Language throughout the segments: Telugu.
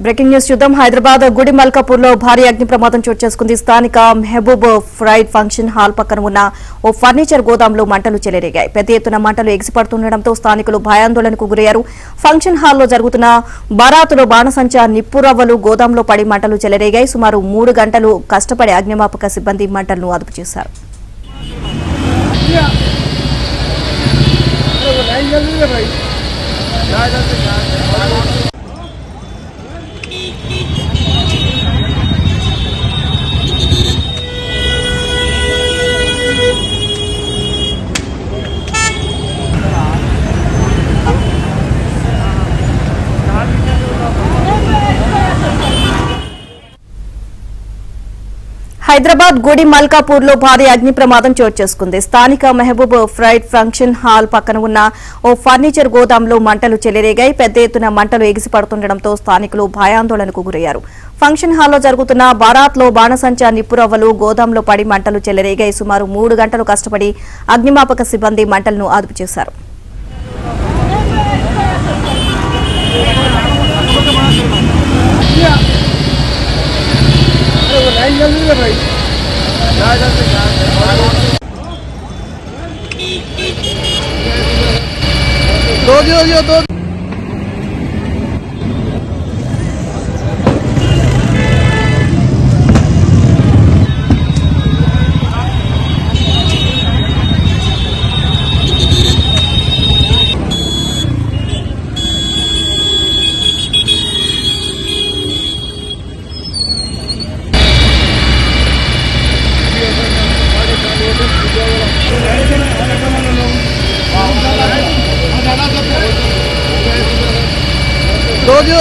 బ్రేకింగ్ న్యూస్ చూద్దాం. హైదరాబాద్ గుడి మల్కాపూర్ లో భారీ అగ్ని ప్రమాదం చోటు చేసుకుంది. స్థానిక మెహబూబ్ ఫ్రైడ్ ఫంక్షన్ హాల్ పక్కన ఉన్న ఓ ఫర్నిచర్ గోదాంలో మంటలు చెలరేగాయి. పెద్ద ఎత్తున మంటలు ఎగిసిపడుతుండటంతో స్థానికులు భయాందోళనకు గురయ్యారు. ఫంక్షన్ హాల్లో జరుగుతున్న బరాతులో బాణసంచా నిప్పురవ్వలు గోదాంలో పడి మంటలు చెలరేగాయి. సుమారు 3 గంటలు కష్టపడి అగ్నిమాపక సిబ్బంది మంటలను అదుపు చేశారు. హైదరాబాద్ గుడి మల్కాపూర్ లో భారీ అగ్ని ప్రమాదం చోటు చేసుకుంది. స్థానిక మెహబూబ్ ఫ్రైడ్ ఫంక్షన్ హాల్ పక్కన ఉన్న ఓ ఫర్నిచర్ గోదాంలో మంటలు చెలరేగాయి. పెద్ద ఎత్తున మంటలు ఎగిసిపడుతుండటంతో స్థానికులు భయాందోళనకు గురయ్యారు. ఫంక్షన్ హాల్లో జరుగుతున్న బారాత్ లో బాణసంచా నిప్పురవ్వలు గోదాంలో పడి మంటలు చెలరేగాయి. సుమారు 3 గంటలు కష్టపడి అగ్నిమాపక సిబ్బంది మంటలను అదుపు చేశారు.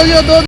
दो दो